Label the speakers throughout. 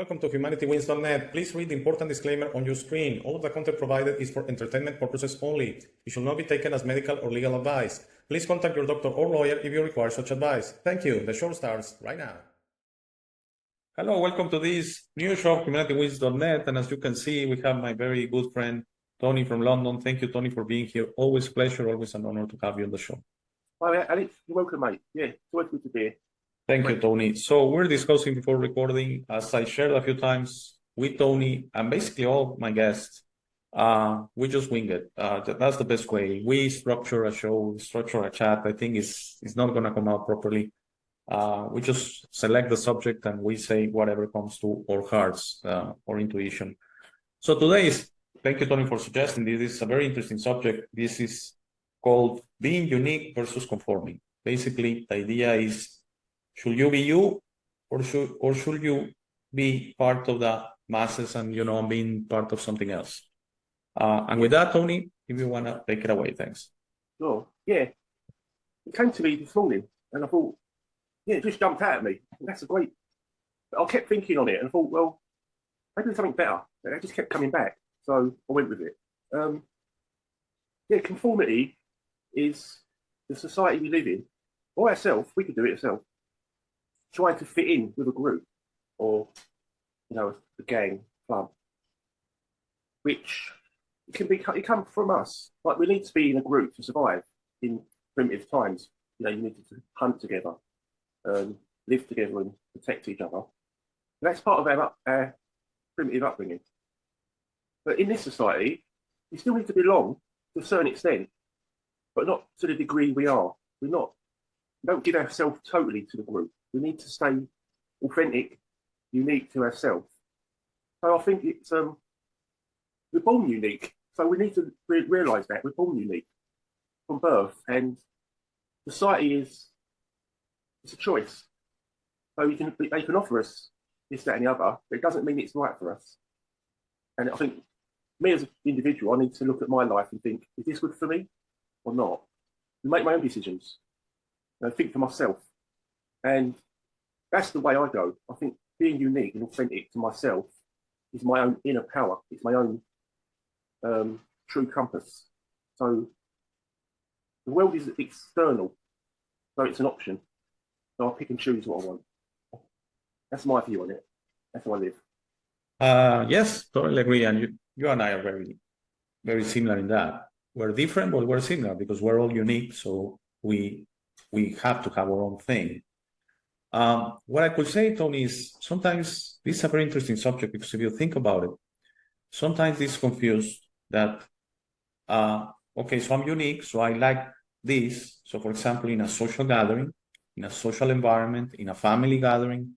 Speaker 1: Welcome to HumanityWins.net. Please read the important disclaimer on your screen. All of the content provided is for entertainment purposes only. It should not be taken as medical or legal advice. Please contact your doctor or lawyer if you require such advice. Thank you. The show starts right now. Hello, welcome to this new show of HumanityWins.net. And as you can see, we have my very good friend, Tony from London. Thank you, Tony, for being here. Always a pleasure, always an honor to have you on the show.
Speaker 2: Hi, Alex. You're welcome, mate. Yeah, it's always good to be here.
Speaker 1: Thank you, Tony. So we're discussing before recording, as I shared a few times with Tony and basically all my guests, we just wing it. That's the best way. We structure a show, structure a chat. I think it's not going to come out properly. We just select the subject and we say whatever comes to our hearts or intuition. So today thank you, Tony, for suggesting this. This is a very interesting subject. This is called being unique versus conforming. Basically, the idea is, should you be you, or should you be part of the masses and being part of something else? And with that, Tony, if you want to take it away, thanks.
Speaker 2: Sure. Yeah. It came to me this morning, and I thought, it just jumped out at me. That's a great. But I kept thinking on it, and I thought, well, maybe there's something better. And it just kept coming back, so I went with it. Conformity is the society we live in. By ourselves, we could do it ourselves. Trying to fit in with a group or, a gang, club, which it comes from us. Like, we need to be in a group to survive in primitive times. You need to hunt together, live together and protect each other. And that's part of our primitive upbringing. But in this society, we still need to belong to a certain extent, but not to the degree we are. We don't give ourselves totally to the group. We need to stay authentic, unique to ourselves. So I think it's we're born unique. So we need to realise that we're born unique from birth, and society it's a choice. So they can offer us this, that, and the other, but it doesn't mean it's right for us. And I think me as an individual, I need to look at my life and think, is this good for me or not? And make my own decisions. Think for myself. And that's the way I go. I think being unique and authentic to myself is my own inner power. It's my own true compass. So the world is external, so it's an option. So I pick and choose what I want. That's my view on it. That's how I live.
Speaker 1: Yes, totally agree. And you and I are very, very similar in that. We're different, but we're similar because we're all unique. So we have to have our own thing. What I could say, Tony, is sometimes this is a very interesting subject because if you think about it, sometimes it's confused that, okay, so I'm unique, so I like this. So for example, in a social gathering, in a social environment, in a family gathering,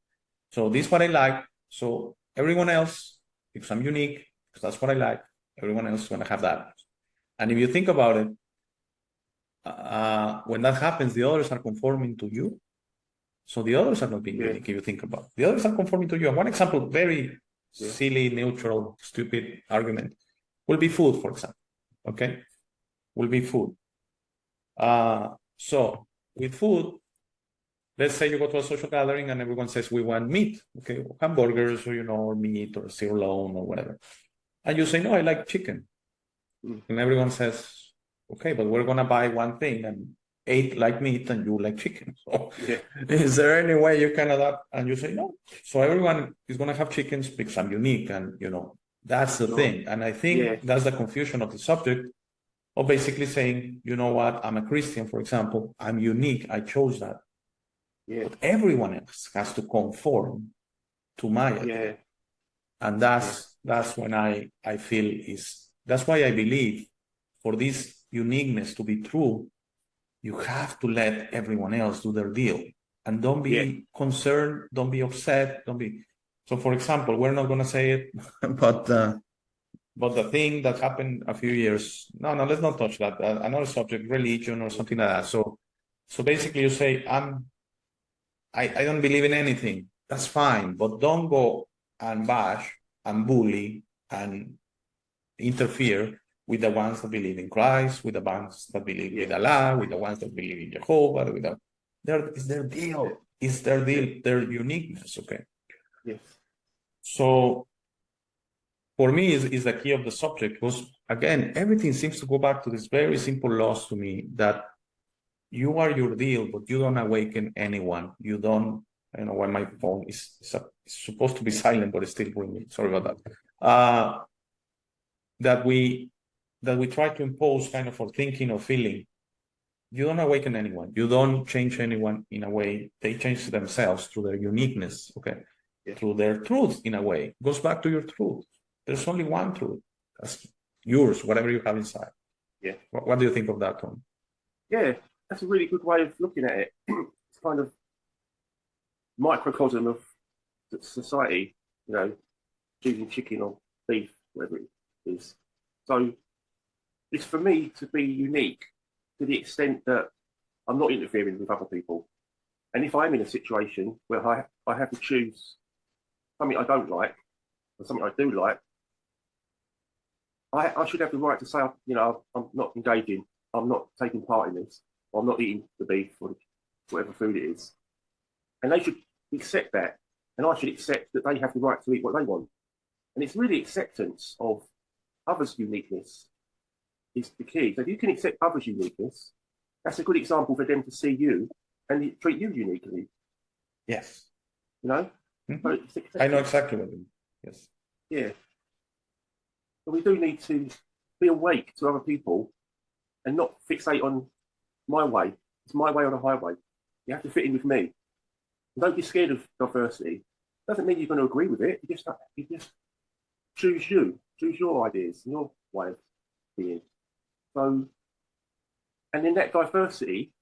Speaker 1: so this is what I like. So everyone else, because I'm unique, because that's what I like, everyone else is going to have that. And if you think about it, when that happens, the others are conforming to you. So the others are not being unique, if you think about it. The others are conforming to you. And one example, very silly, neutral, stupid argument, will be food, for example. Okay? Will be food. So with food, let's say you go to a social gathering and everyone says we want meat. Okay, hamburgers or meat or sirloin or whatever. And you say, no, I like chicken. And everyone says, okay, but we're going to buy one thing and 8 like meat and you like chicken. So is there any way you can adapt? And you say no. So everyone is going to have chickens because I'm unique. And, that's the thing. And I think that's the confusion of the subject of basically saying, you know what, I'm a Christian, for example. I'm unique. I chose that. But everyone else has to conform to my idea. And that's when I feel that's why I believe for this uniqueness to be true, you have to let everyone else do their deal and don't be concerned, don't be upset, So for example, we're not going to say it, but the thing that happened a few years, no, let's not touch that. Another subject, religion or something like that. So basically you say, I don't believe in anything. That's fine, but don't go and bash and bully and interfere with the ones that believe in Christ, with the ones that believe in Allah, with the ones that believe in Jehovah, it's their deal. It's their deal, their uniqueness, okay?
Speaker 2: Yes.
Speaker 1: So for me is the key of the subject, because again, everything seems to go back to this very simple laws to me, that you are your deal, but you don't awaken anyone. You don't, when my phone is supposed to be silent, but it's still ringing. Sorry about that. That we try to impose kind of a thinking or feeling. You don't awaken anyone. You don't change anyone in a way. They change themselves through their uniqueness, okay?
Speaker 2: Yeah.
Speaker 1: Through their truth, in a way. It goes back to your truth. There's only one truth. That's yours, whatever you have inside.
Speaker 2: Yeah.
Speaker 1: What do you think of that, Tom?
Speaker 2: Yeah, that's a really good way of looking at it. It's kind of microcosm of society, choosing chicken or beef, whatever it is. So it's for me to be unique to the extent that I'm not interfering with other people. And if I'm in a situation where I have to choose something I don't like or something I do like, I should have the right to say, I'm not engaging, I'm not taking part in this, or I'm not eating the beef or whatever food it is. And they should accept that. And I should accept that they have the right to eat what they want. And it's really acceptance of others' uniqueness is the key. So if you can accept others' uniqueness, that's a good example for them to see you and treat you uniquely.
Speaker 1: Yes.
Speaker 2: Mm-hmm. So
Speaker 1: I know exactly what you mean. Yes.
Speaker 2: Yeah. But we do need to be awake to other people and not fixate on my way. It's my way or the highway. You have to fit in with me. And don't be scared of diversity. Doesn't mean you're going to agree with it. You just choose you. Choose your ideas and your way of being. So, and in that diversity,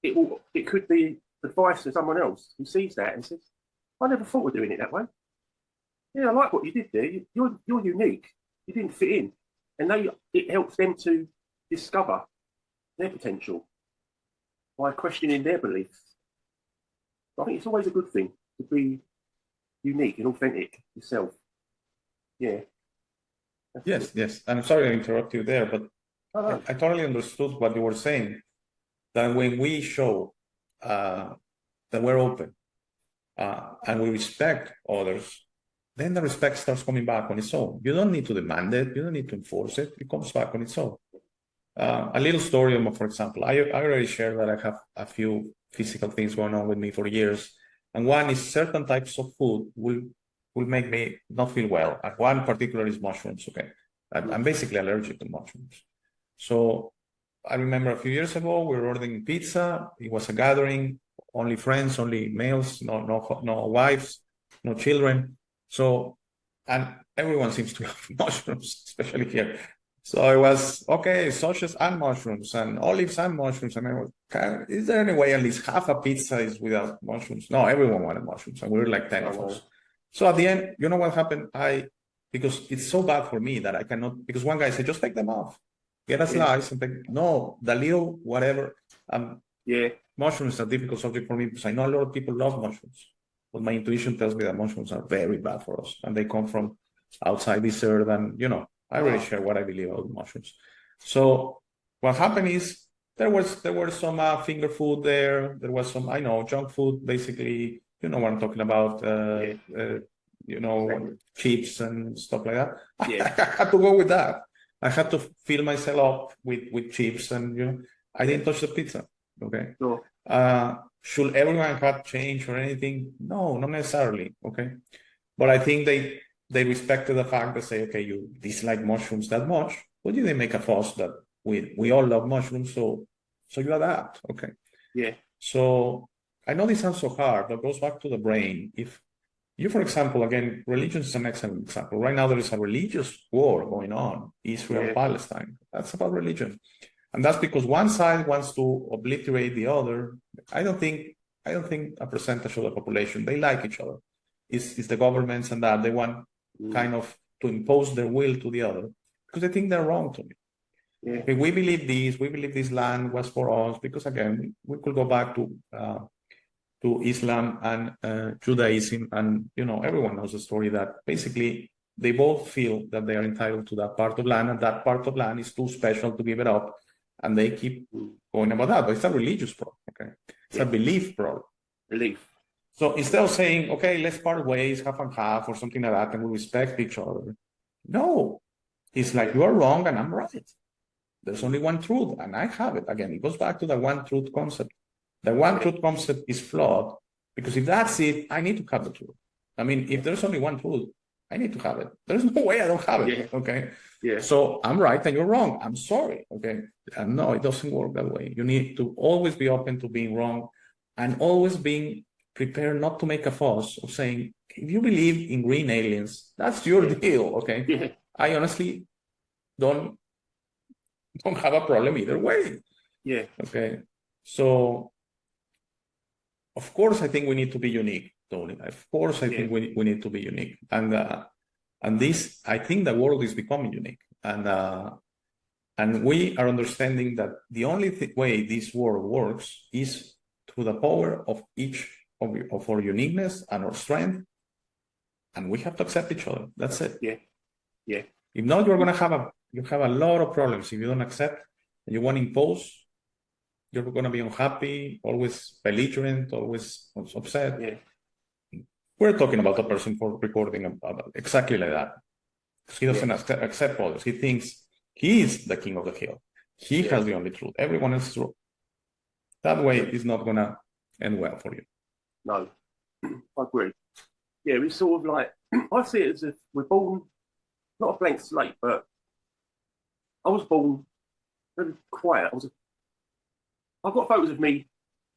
Speaker 2: it could be advice to someone else who sees that and says, I never thought of doing it that way. Yeah, I like what you did there. You're unique. You didn't fit in. And it helps them to discover their potential by questioning their beliefs. I think it's always a good thing to be unique and authentic yourself. Yeah.
Speaker 1: Yes, yes. I'm sorry to interrupt you there, but I totally understood what you were saying. That when we show that we're open and we respect others, then the respect starts coming back on its own. You don't need to demand it. You don't need to enforce it. It comes back on its own. A little story, for example, I already shared that I have a few physical things going on with me for years. And one is certain types of food will make me not feel well. And one particular is mushrooms, okay? I'm basically allergic to mushrooms. So I remember a few years ago, we were ordering pizza. It was a gathering, only friends, only males, no wives, no children. So, and everyone seems to have mushrooms, especially here. So it was, okay, sausages and mushrooms and olives and mushrooms. And I was, is there any way at least half a pizza is without mushrooms? No, everyone wanted mushrooms. And we were like 10 of us. So at the end, you know what happened? Because it's so bad for me that I cannot, because one guy said, just take them off. Get a slice and take, no, the little whatever. Mushrooms is a difficult subject for me because I know a lot of people love mushrooms. But my intuition tells me that mushrooms are very bad for us. And they come from outside this earth. And, I already share what I believe about mushrooms. So what happened is there were some finger food there. There was some, junk food, basically, you know what I'm talking about, chips and stuff like that.
Speaker 2: Yeah.
Speaker 1: I had to go with that. I had to fill myself up with chips and, I didn't touch the pizza. Okay.
Speaker 2: Sure.
Speaker 1: Should everyone have change or anything? No, not necessarily. Okay. But I think they respected the fact that say, okay, you dislike mushrooms that much, but you didn't make a fuss that we all love mushrooms, so you adapt. Okay.
Speaker 2: Yeah.
Speaker 1: So I know this sounds so hard, but it goes back to the brain. If you, for example, again, religion is an excellent example. Right now there is a religious war going on, Israel, Palestine. That's about religion. And that's because one side wants to obliterate the other. I don't think a percentage of the population, they like each other. It's the governments and that they want kind of to impose their will to the other because they think they're wrong to me.
Speaker 2: Yeah.
Speaker 1: Okay, we believe this land was for us because again, we could go back to Islam and Judaism, and everyone knows the story that basically they both feel that they are entitled to that part of land, and that part of land is too special to give it up, and they keep going about that. But it's a religious problem, okay? It's a belief problem.
Speaker 2: Belief.
Speaker 1: So instead of saying, okay, let's part ways, half and half, or something like that, and we respect each other. No, it's like you are wrong and I'm right. There's only one truth, and I have it. Again, it goes back to the one truth concept. The one truth concept is flawed because if that's it, I need to have the truth. I mean, if there's only one truth, I need to have it. There's no way I don't have it.
Speaker 2: Yeah.
Speaker 1: Okay.
Speaker 2: Yeah.
Speaker 1: So I'm right and you're wrong. I'm sorry. Okay. And no, it doesn't work that way. You need to always be open to being wrong and always being prepared not to make a fuss of saying, if you believe in green aliens, that's your deal. Okay.
Speaker 2: Yeah.
Speaker 1: I honestly don't have a problem either way.
Speaker 2: Yeah.
Speaker 1: Okay. So of course I think we need to be unique, Tony. Of course I think we need to be unique. And this, I think the world is becoming unique. And we are understanding that the only way this world works is through the power of each of our uniqueness and our strength. And we have to accept each other. That's it.
Speaker 2: Yeah. Yeah.
Speaker 1: If not, you're gonna have a lot of problems if you don't accept and you want to impose. You're gonna be unhappy, always belligerent, always upset.
Speaker 2: Yeah.
Speaker 1: We're talking about a person for recording about exactly like that. He doesn't accept others. He thinks he is the king of the hill. He has the only truth. Everyone else is true. That way is not gonna end well for you.
Speaker 2: No, I agree. Yeah, it's sort of like, I see it as if we're born, not a blank slate, but I was born very quiet. I've got photos of me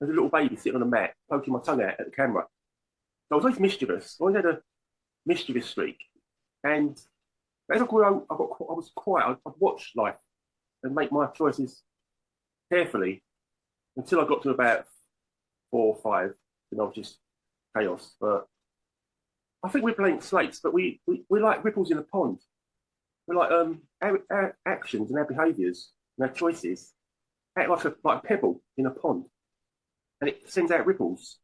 Speaker 2: as a little baby sitting on a mat, poking my tongue out at the camera. So I was always mischievous. I always had a mischievous streak. And as I grew up, I was quiet. I'd watch life and make my choices carefully until I got to about 4 or 5, and I was just chaos. But I think we're blank slates, but we're like ripples in a pond. We're like our actions and our behaviours and our choices act like a pebble in a pond, and it sends out ripples.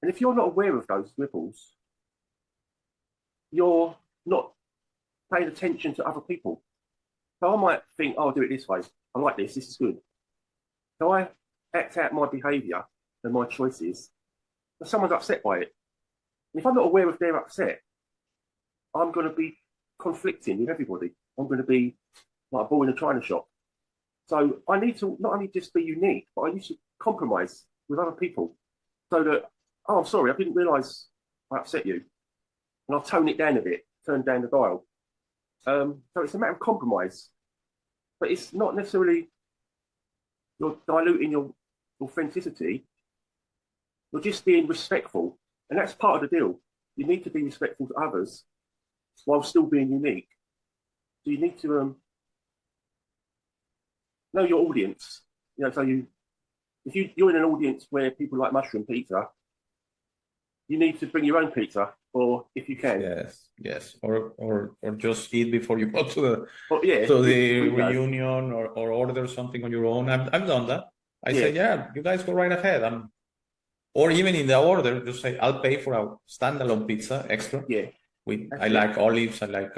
Speaker 2: And if you're not aware of those ripples, you're not paying attention to other people. So I might think, oh, I'll do it this way. I like this. This is good. So I act out my behaviour and my choices, and someone's upset by it. And if I'm not aware of their upset, I'm going to be conflicting with everybody. I'm going to be like a ball in a china shop. So I need to not only just be unique, but I need to compromise with other people so that, oh, I'm sorry, I didn't realise I upset you. And I'll tone it down a bit, turn down the dial. So it's a matter of compromise. But it's not necessarily you're diluting your authenticity. You're just being respectful. And that's part of the deal. You need to be respectful to others while still being unique. So you need to know your audience. You know, so if you're in an audience where people like mushroom pizza, you need to bring your own pizza, or if you can.
Speaker 1: Yes. Or just eat before you go to
Speaker 2: the
Speaker 1: reunion or order something on your own. I've done that. I say, you guys go right ahead. Or even in the order, just say, I'll pay for a standalone pizza extra.
Speaker 2: Yeah.
Speaker 1: I like olives. I like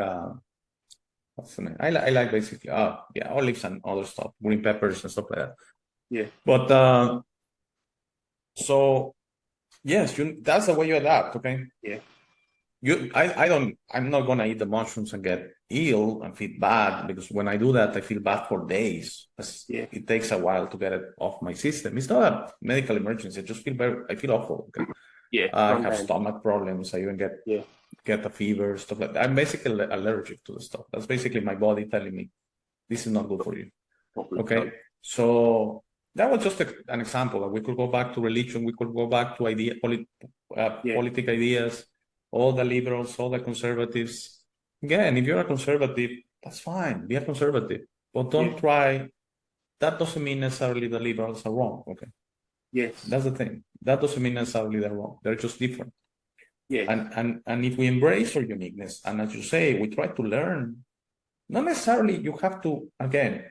Speaker 1: what's the name? I like basically olives and other stuff, green peppers and stuff like that.
Speaker 2: Yeah.
Speaker 1: But so yes, that's the way you adapt. Okay.
Speaker 2: Yeah.
Speaker 1: I'm not gonna eat the mushrooms and get ill and feel bad, because when I do that, I feel bad for days. It takes a while to get it off my system. It's not a medical emergency. I just I feel awful. Okay?
Speaker 2: Yeah.
Speaker 1: I have stomach problems. I even get a fever, stuff like that. I'm basically allergic to the stuff. That's basically my body telling me this is not good for you. Okay. So that was just an example. We could go back to religion. We could go back to politic ideas. All the liberals, all the conservatives. Again, if you're a conservative, that's fine. Be a conservative. But don't try. That doesn't mean necessarily the liberals are wrong. Okay.
Speaker 2: Yes.
Speaker 1: That's the thing. That doesn't mean necessarily they're wrong. They're just different.
Speaker 2: Yeah.
Speaker 1: And if we embrace our uniqueness, and as you say, we try to learn, not necessarily you have to, again,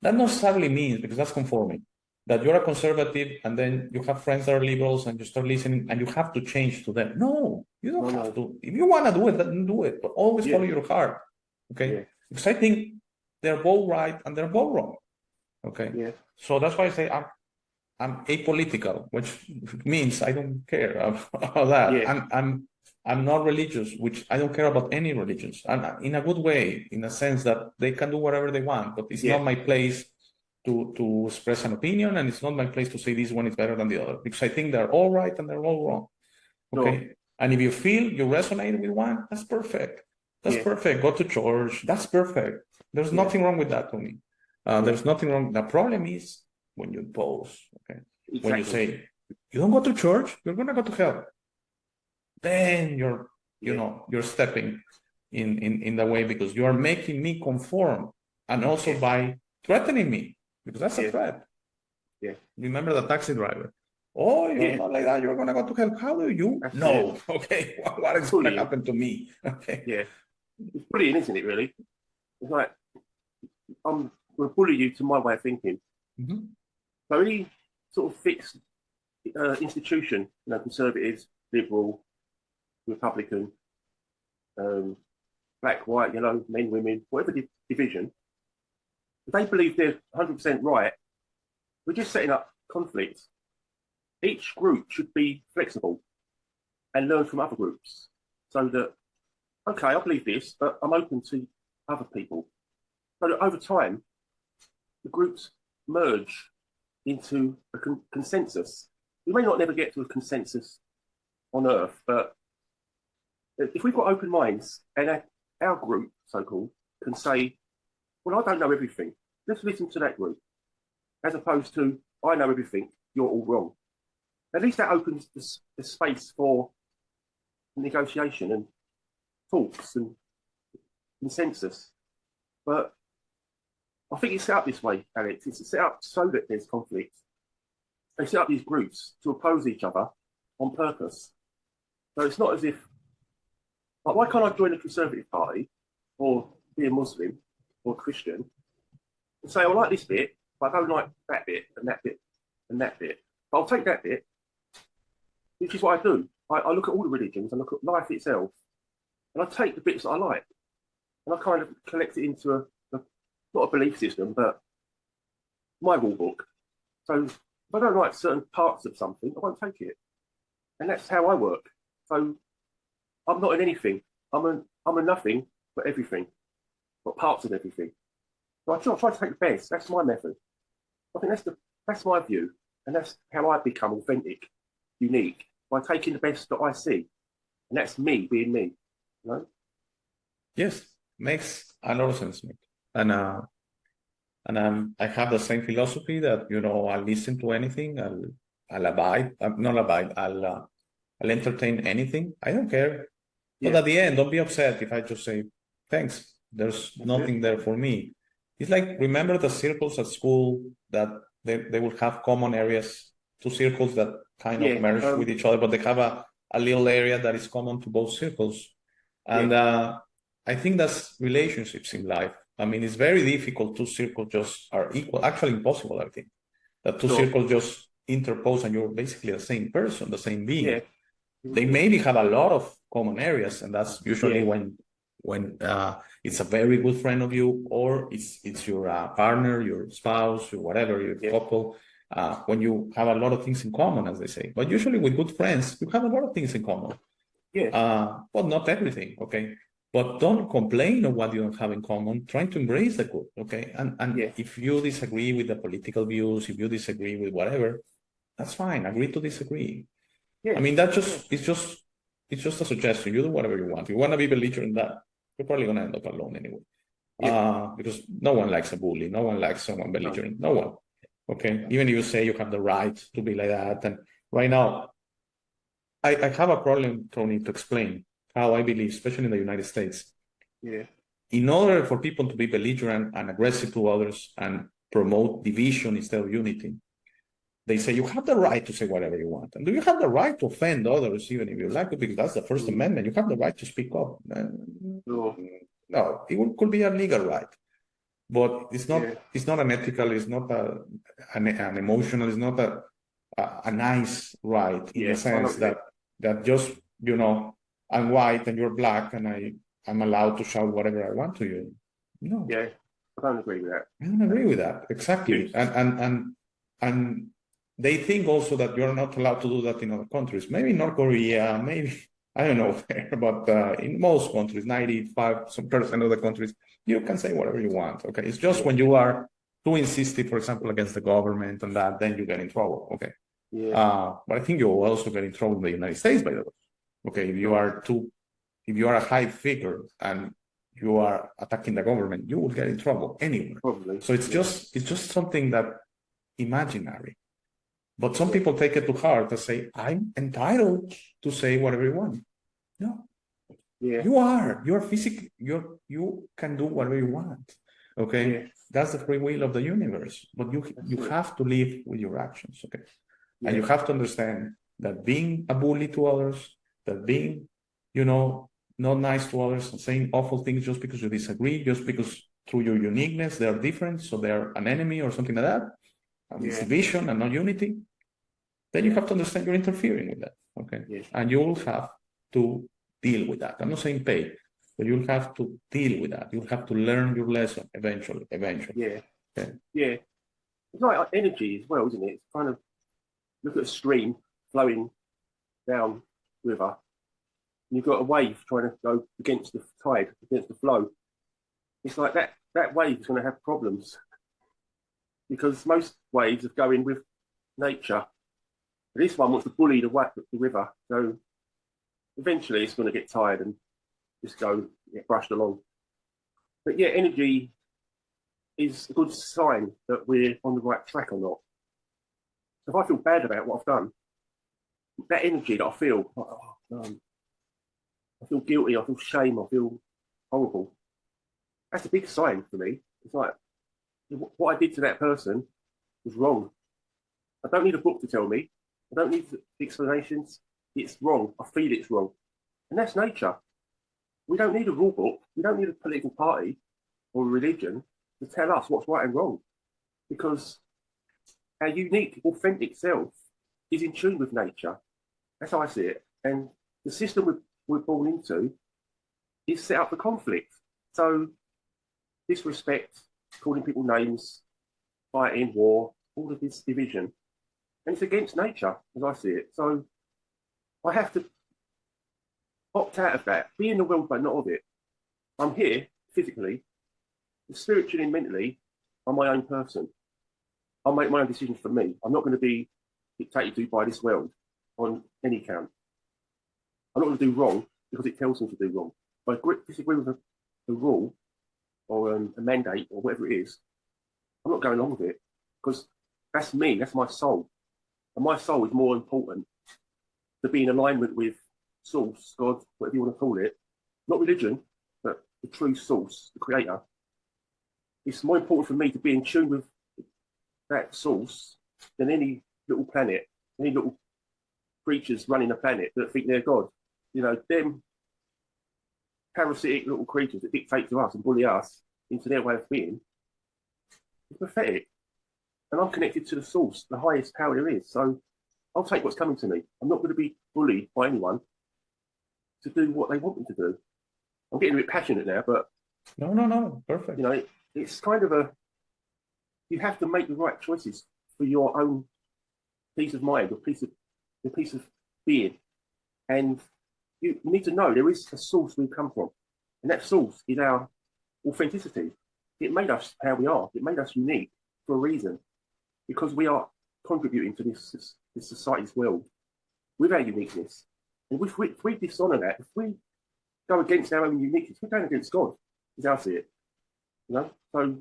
Speaker 1: that not necessarily means, because that's conforming, that you're a conservative and then you have friends that are liberals and you start listening and you have to change to them. No, you don't have to. If you want to do it, then do it. But always follow your heart. Okay? Yeah. Because I think they're both right and they're both wrong. Okay?
Speaker 2: Yeah.
Speaker 1: So that's why I say I'm apolitical, which means I don't care about that.
Speaker 2: Yeah.
Speaker 1: I'm not religious, which I don't care about any religions. And in a good way, in a sense that they can do whatever they want, but it's
Speaker 2: Yeah.
Speaker 1: not my place to express an opinion, and it's not my place to say this one is better than the other, because I think they're all right and they're all wrong. Okay.
Speaker 2: Sure.
Speaker 1: And if you feel you resonate with one, that's perfect. That's
Speaker 2: Yeah.
Speaker 1: perfect. Go to church. That's perfect. There's
Speaker 2: Yeah.
Speaker 1: nothing wrong with that to me. There's nothing wrong. The problem is when you impose, okay?
Speaker 2: Exactly.
Speaker 1: When you say, you don't go to church, you're going to go to hell. Then you're, you know, you're stepping in the way, because you are making me conform, and also by threatening me, because that's a threat.
Speaker 2: Yeah.
Speaker 1: Remember the taxi driver. Oh, you're not like that. You're going to go to hell. How do you know? Okay. What is going to happen to me? Okay.
Speaker 2: Yeah. It's bullying, isn't it, really? It's like, I'm going to bully you to my way of thinking.
Speaker 1: Mm-hmm.
Speaker 2: So any sort of fixed institution, you know, conservatives, liberal, Republican, black, white, yellow, men, women, whatever division, if they believe they're 100% right, we're just setting up conflicts. Each group should be flexible and learn from other groups, so that, okay, I believe this, but I'm open to other people. So that over time, the groups merge into a consensus. We may not never get to a consensus on Earth, but if we've got open minds and our group, so-called, can say, well, I don't know everything. Let's listen to that group. As opposed to, I know everything, you're all wrong. At least that opens the space for negotiation and talks and consensus. But I think it's set up this way, Alex. It's set up so that there's conflict. They set up these groups to oppose each other on purpose. So it's not as if, like, why can't I join the Conservative Party or be a Muslim or a Christian and say, I like this bit, but I don't like that bit and that bit and that bit. But I'll take that bit, which is what I do. I look at all the religions, I look at life itself, and I take the bits that I like, and I kind of collect it into not a belief system, but my rule book. So if I don't like certain parts of something, I won't take it. And that's how I work. So I'm not in anything. I'm a nothing, but everything, but parts of everything. So I try to take the best. That's my method. I think that's my view, and that's how I become authentic, unique, by taking the best that I see, and that's me being me. You know?
Speaker 1: Yes, makes a lot of sense, mate. And I have the same philosophy that, you know, I'll listen to anything. I'll abide. Not abide. I'll entertain anything. I don't care. But at the end, don't be upset if I just say thanks. There's nothing there for me. It's like, remember the circles at school that they will have common areas, two circles that kind of merge with each other, but they have a little area that is common to both circles. And I think that's relationships in life. I mean, it's very difficult. Two circles just are equal. Actually, impossible, I think. That two circles just interpose and you're basically the same person, the same being. Yeah. They maybe have a lot of common areas, and that's usually when it's a very good friend of you, or it's your partner, your spouse, or whatever, your couple, when you have a lot of things in common, as they say. But usually with good friends, you have a lot of things in common. But not everything, okay? But don't complain of what you don't have in common. Try to embrace the good, okay? And if you disagree with the political views, if you disagree with whatever, that's fine. Agree to disagree. I mean, it's just a suggestion. You do whatever you want. If you want to be belligerent in that, you're probably going to end up alone anyway. Because no one likes a bully. No one likes someone belligerent. No one. Okay? Even if you say you have the right to be like that. And right now, I have a problem, Tony, to explain how I believe, especially in the United States. In order for people to be belligerent and aggressive to others and promote division instead of unity, they say you have the right to say whatever you want. And do you have the right to offend others, even if you like to? Because that's the First Amendment. You have the right to speak up. No, it could be a legal right, but it's not. It's not an ethical. It's not an emotional. It's not a nice right in the sense that just, you know, I'm white and you're black and I'm allowed to shout whatever I want to you. No.
Speaker 2: I don't agree with that.
Speaker 1: I don't agree with that. Exactly. And they think also that you're not allowed to do that in other countries. Maybe North Korea, maybe, I don't know where, but in most countries, 95% of the countries, you can say whatever you want, okay? It's just when you are too insistent, for example, against the government and that, then you get in trouble, okay?
Speaker 2: Yeah.
Speaker 1: But I think you will also get in trouble in the United States, by the way. Okay, if you are a high figure and you are attacking the government, you will get in trouble anywhere.
Speaker 2: Probably.
Speaker 1: So it's just something that imaginary. But some people take it to heart and say, I'm entitled to say whatever you want. No.
Speaker 2: Yeah.
Speaker 1: You're physical, you can do whatever you want. Okay.
Speaker 2: Yeah.
Speaker 1: That's the free will of the universe. But you have to live with your actions. Okay.
Speaker 2: Yeah.
Speaker 1: And you have to understand that being a bully to others, that being, not nice to others and saying awful things just because you disagree, just because through your uniqueness they are different, so they're an enemy or something like that, and it's division and not unity, then you have to understand you're interfering with that, okay?
Speaker 2: Yes.
Speaker 1: And you will have to deal with that. I'm not saying pay, but you'll have to deal with that. You'll have to learn your lesson eventually.
Speaker 2: Yeah.
Speaker 1: Okay.
Speaker 2: Yeah. It's like energy as well, isn't it? It's kind of, look at a stream flowing down river. And you've got a wave trying to go against the tide, against the flow. It's like that wave is going to have problems because most waves are going with nature. But this one wants to bully the river. So eventually it's going to get tired and just get brushed along. But yeah, energy is a good sign that we're on the right track or not. So if I feel bad about what I've done, that energy that I feel, I feel guilty, I feel shame, I feel horrible. That's a big sign for me. It's like, what I did to that person was wrong. I don't need a book to tell me. I don't need explanations. It's wrong. I feel it's wrong. And that's nature. We don't need a rule book. We don't need a political party or a religion to tell us what's right and wrong. Because our unique, authentic self is in tune with nature. That's how I see it. And the system we're born into is set up for conflict. So disrespect, calling people names, fighting, war, all of this division. And it's against nature, as I see it. So I have to opt out of that, be in the world, but not of it. I'm here physically, spiritually and mentally, I'm my own person. I'll make my own decisions for me. I'm not going to be dictated to by this world on any count. I'm not going to do wrong because it tells me to do wrong. If I disagree with a rule or a mandate or whatever it is, I'm not going along with it because that's me, that's my soul. And my soul is more important to be in alignment with source, God, whatever you want to call it. Not religion, but the true source, the creator. It's more important for me to be in tune with that source than any little planet, any little creatures running a planet that think they're God. Them parasitic little creatures that dictate to us and bully us into their way of being, it's pathetic. And I'm connected to the source, the highest power there is. So I'll take what's coming to me. I'm not going to be bullied by anyone to do what they want me to do. I'm getting a bit passionate now, but
Speaker 1: no, perfect.
Speaker 2: It's kind of you have to make the right choices for your own peace of mind, your piece of being. And you need to know there is a source we come from. And that source is our authenticity. It made us how we are. It made us unique for a reason. Because we are contributing to this society's world with our uniqueness. And if we dishonour that, if we go against our own uniqueness, we're going against God, as I see it. So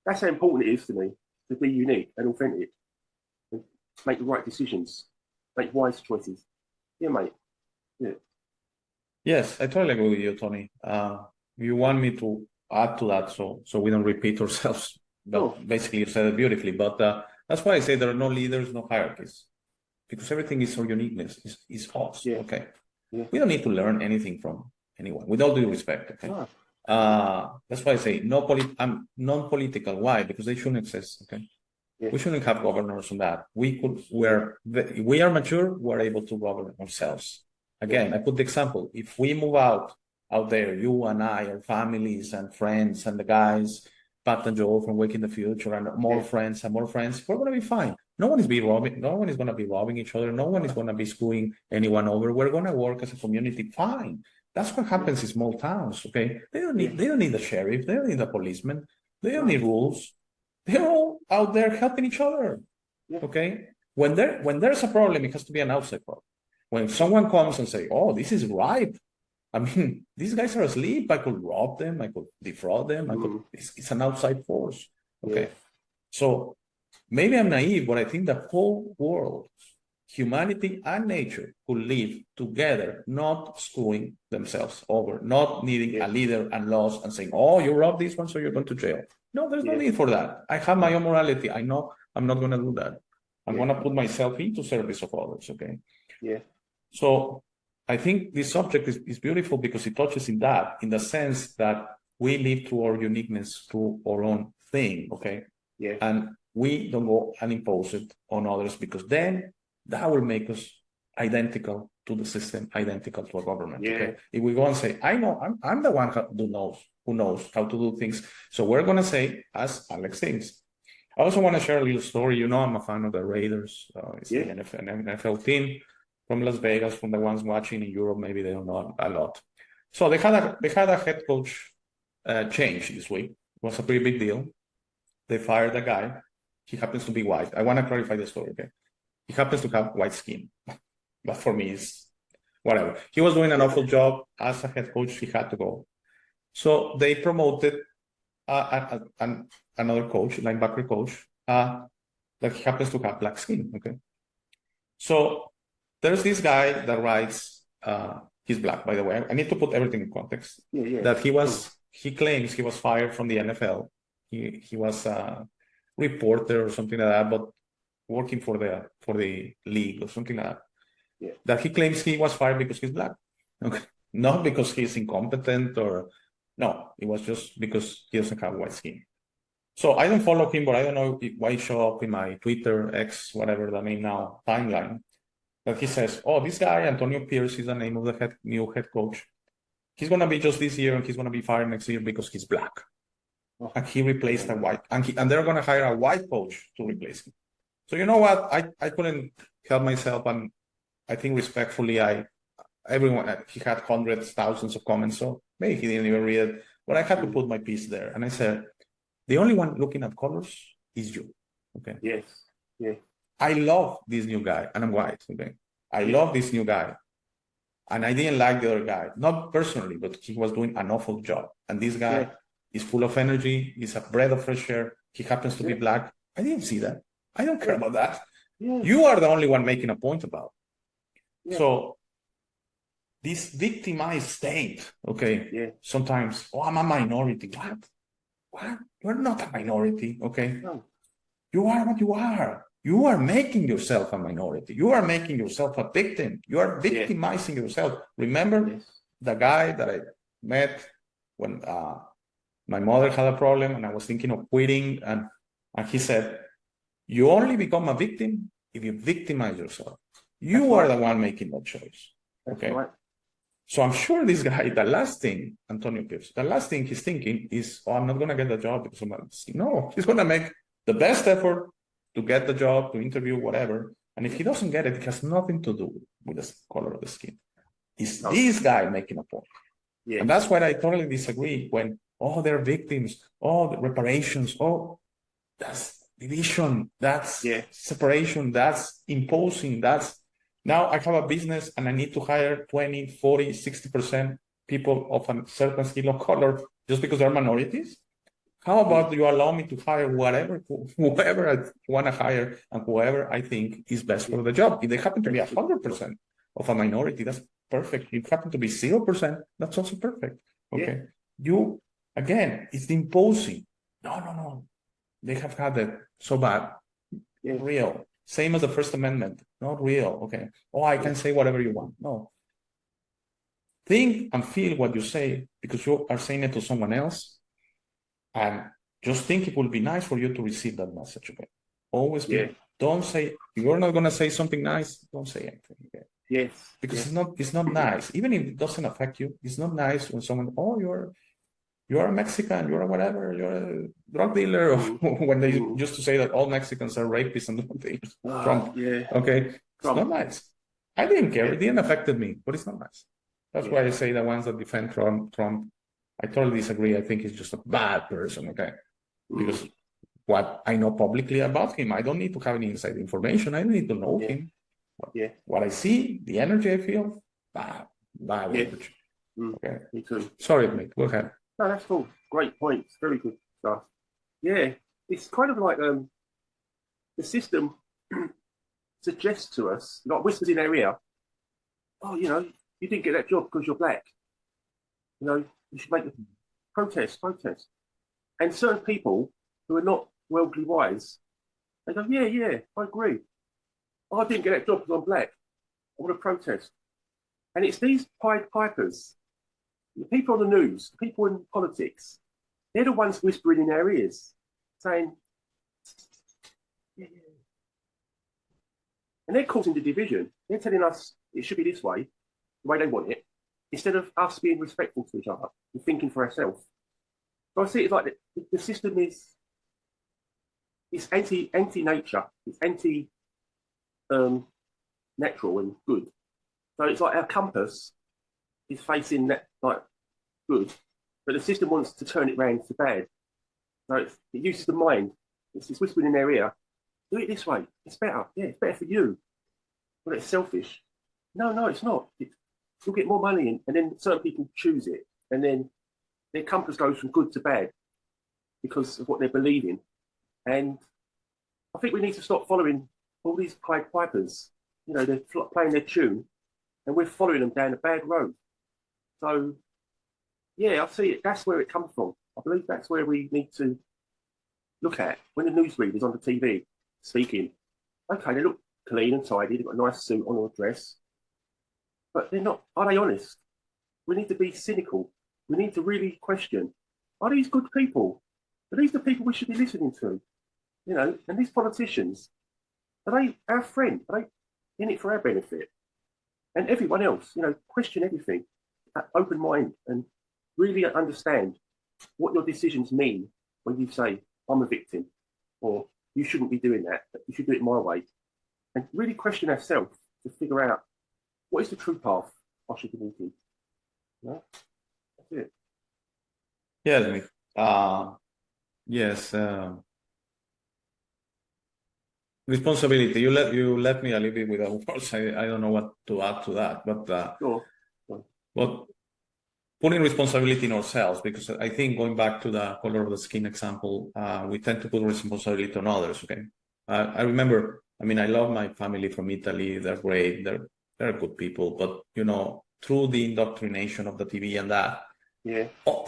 Speaker 2: that's how important it is to me to be unique and authentic and make the right decisions, make wise choices. Yeah, mate. Yeah.
Speaker 1: Yes, I totally agree with you, Tony. You want me to add to that so we don't repeat ourselves. But basically, you said it beautifully. But that's why I say there are no leaders, no hierarchies, because everything is our uniqueness. Is us.
Speaker 2: Yeah.
Speaker 1: Okay.
Speaker 2: Yeah.
Speaker 1: We don't need to learn anything from anyone. With all due respect. Okay. That's why I say I'm non-political. Why? Because they shouldn't exist. Okay.
Speaker 2: Yeah.
Speaker 1: We shouldn't have governors on that. We are mature. We're able to govern ourselves. Again, I put the example. If we move out there, you and I, our families and friends and the guys, Pat and Joe from Wake in the Future, and more friends, we're going to be fine. No one is going to be robbing each other. No one is going to be screwing anyone over. We're going to work as a community. Fine. That's what happens in small towns. Okay. They don't need the sheriff. They don't need the policeman. They don't need rules. They're all out there helping each other.
Speaker 2: Yeah.
Speaker 1: Okay. When there's a problem, it has to be an outside problem. When someone comes and say, "Oh, this is ripe. I mean, these guys are asleep. I could rob them. I could defraud them. It's an outside force." Okay.
Speaker 2: Yeah.
Speaker 1: So maybe I'm naive, but I think the whole world, humanity and nature, could live together, not screwing themselves over, not needing a leader and laws and saying, "Oh, you robbed this one, so you're going to jail." No, there's no need for that. I have my own morality. I know I'm not going to do that. I'm going to put myself into service of others. Okay.
Speaker 2: Yeah.
Speaker 1: So I think this subject is beautiful because it touches in the sense that we live through our uniqueness, through our own thing. Okay.
Speaker 2: Yeah.
Speaker 1: And we don't go and impose it on others, because then that will make us identical to the system, identical to a government.
Speaker 2: Yeah.
Speaker 1: Okay. If we go and say, "I know, I'm the one who knows how to do things," so we're going to say, as Alex thinks. I also want to share a little story. You know, I'm a fan of the Raiders. It's the NFL team from Las Vegas. From the ones watching in Europe, maybe they don't know a lot. So they had a head coach change this week. It was a pretty big deal. They fired a guy. He happens to be white. I want to clarify the story. Okay, he happens to have white skin, but for me, it's whatever. He was doing an awful job as a head coach. He had to go. So they promoted another coach, linebacker coach, that happens to have black skin. Okay, so there's this guy that writes. He's black, by the way. I need to put everything in context. That he claims he was fired from the NFL. He was a reporter or something like that, but working for the league or something like that.
Speaker 2: Yeah.
Speaker 1: That he claims he was fired because he's black. Okay, not because he's incompetent or no. It was just because he doesn't have white skin. So I don't follow him, but I don't know why it show up in my Twitter, X, whatever the name now, timeline. That he says, "Oh, this guy Antonio Pierce is the name of the new head coach. He's gonna be just this year, and he's gonna be fired next year because he's black." And he replaced a white, and they're going to hire a white coach to replace him. So you know what? I couldn't help myself, and I think respectfully, he had hundreds, thousands of comments, so maybe he didn't even read it, but I had to put my piece there, and I said, the only one looking at colors is you. Okay.
Speaker 2: Yes. Yeah.
Speaker 1: I love this new guy, and I'm white. Okay. I love this new guy, and I didn't like the other guy, not personally, but he was doing an awful job, and this guy. Yeah. He's full of energy. He's a breath of fresh air. He happens to be black. I didn't see that. I don't care about that. Yeah. You are the only one making a point about it. Yeah. So this victimized state, okay? Yeah. Sometimes, I'm a minority. What? You're not a minority, okay? No. You are what you are. You are making yourself a minority. You are making yourself a victim. You are victimizing yourself. Remember the guy that I met when my mother had a problem and I was thinking of quitting, and he said, "You only become a victim if you victimize yourself. You are the one making that choice." Okay. Right. So I'm sure this guy, the last thing, Antonio Pierce, the last thing he's thinking is, "Oh, I'm not going to get the job because of my skin." No, he's going to make the best effort to get the job, to interview, whatever. And if he doesn't get it, it has nothing to do with the color of the skin. It's this guy making a point. Yeah. And that's why I totally disagree when, they're victims, the reparations, that's division, that's separation, that's imposing, that's now I have a business and I need to hire 20, 40, 60% people of a certain skin of color just because they're minorities. How about you allow me to hire whoever I want to hire and whoever I think is best for the job? If they happen to be 100% of a minority, that's perfect. If it happen to be 0%, that's also perfect. Okay. Again, it's the imposing. No. They have had it so bad. Real. Same as the First Amendment. Not real. Okay. I can say whatever you want. No. Think and feel what you say because you are saying it to someone else. And just think it will be nice for you to receive that message. Okay. Always be. Don't say, if you're not going to say something nice, don't say anything. Okay. Because it's not nice. Even if it doesn't affect you, it's not nice when someone, you're a Mexican, you're a whatever, you're a drug dealer, or when they used to say that all Mexicans are rapists and things. Trump.
Speaker 2: Yeah.
Speaker 1: Okay. It's
Speaker 2: Trump.
Speaker 1: not nice. I didn't care.
Speaker 2: Yeah.
Speaker 1: It didn't affect me, but it's not nice. That's why I say the ones that defend Trump, I totally disagree. I think he's just a bad person, okay? Because what I know publicly about him, I don't need to have any inside information. I don't need to know him. What I see, the energy I feel, bad energy. Okay.
Speaker 2: Me too.
Speaker 1: Sorry, mate. Go ahead.
Speaker 2: No, that's cool. Great points. Very good stuff. Yeah. It's kind of like the system suggests to us, like whispers in our ear, oh, you know, you didn't get that job because you're black. You know, you should make a protest. And certain people who are not worldly wise, they go, yeah, I agree. Oh, I didn't get that job because I'm black. I want to protest. And it's these Pied Pipers, the people on the news, the people in politics, they're the ones whispering in our ears, saying, yeah. And they're causing the division. They're telling us it should be this way, the way they want it, instead of us being respectful to each other and thinking for ourselves. So I see it's like the system it's anti-nature, it's anti-natural and good. So it's like our compass is facing that like good, but the system wants to turn it round to bad. So it uses the mind. It's whispering in their ear, do it this way, it's better. Yeah, it's better for you. But it's selfish. No, it's not. You'll get more money and then certain people choose it. And then their compass goes from good to bad because of what they're believing. And I think we need to stop following all these Pied Pipers. You know, they're playing their tune and we're following them down a bad road. So, yeah, I see it. That's where it comes from. I believe that's where we need to look at when the newsreader's on the TV speaking. Okay, they look clean and tidy. They've got a nice suit on or dress. But they're not. Are they honest? We need to be cynical. We need to really question, are these good people? Are these the people we should be listening to? You know, and these politicians, are they our friend? Are they in it for our benefit? And everyone else, you know, question everything, open mind, and really understand what your decisions mean when you say, I'm a victim, or you shouldn't be doing that, you should do it my way. And really question ourselves to figure out what is the true path I should be walking. You know? That's it.
Speaker 1: Yes, Nick. Yes. Responsibility. You let me a little bit without words. I don't know what to add to that, but
Speaker 2: Sure.
Speaker 1: But putting responsibility in ourselves, because I think going back to the color of the skin example, we tend to put responsibility on others. Okay. I remember. I mean, I love my family from Italy. They're great. They're good people. But you know, through the indoctrination of the TV and that,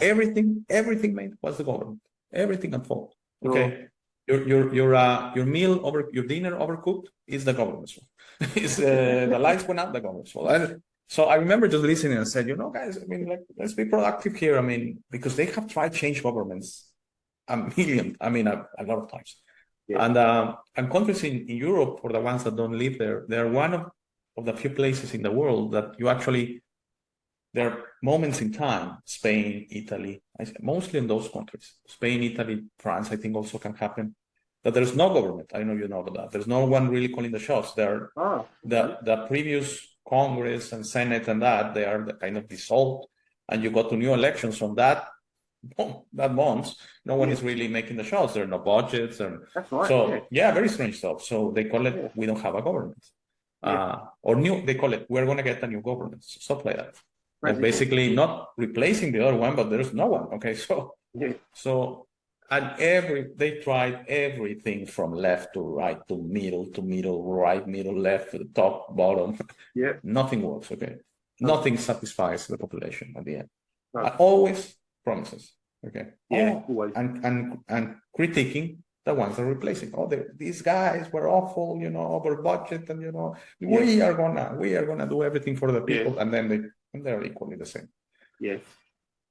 Speaker 1: everything made was the government. Everything at fault. Okay. Your meal over your dinner overcooked is the government's fault. It's the lights went out, the government's fault. So I remember just listening and said, you know, guys, I mean, like, let's be productive here. I mean, because they have tried to change governments a lot of times. Yeah. And countries in Europe, for the ones that don't live there, they're one of the few places in the world that you actually, there are moments in time, Spain, Italy, mostly in those countries, Spain, Italy, France, I think also can happen, that there's no government. I know you know about that. There's no one really calling the shots. The previous Congress and Senate and that, they are kind of dissolved, and you go to new elections from that month. No one is really making the shots. There are no budgets.
Speaker 2: That's right.
Speaker 1: So, very strange stuff. So they call it, we don't have a government. They call it, we're going to get a new government. Stuff like that. But basically not replacing the other one, but there's no one. Okay, they tried everything from left to right to middle, right, middle, left, to the top, bottom.
Speaker 2: Yeah.
Speaker 1: Nothing works. Okay, nothing satisfies the population at the end. Always promises. Okay.
Speaker 2: Always.
Speaker 1: And critiquing the ones that are replacing. These guys were awful, you know, over budget, and you know, we are gonna do everything for the people, and then they're equally the same.
Speaker 2: Yes.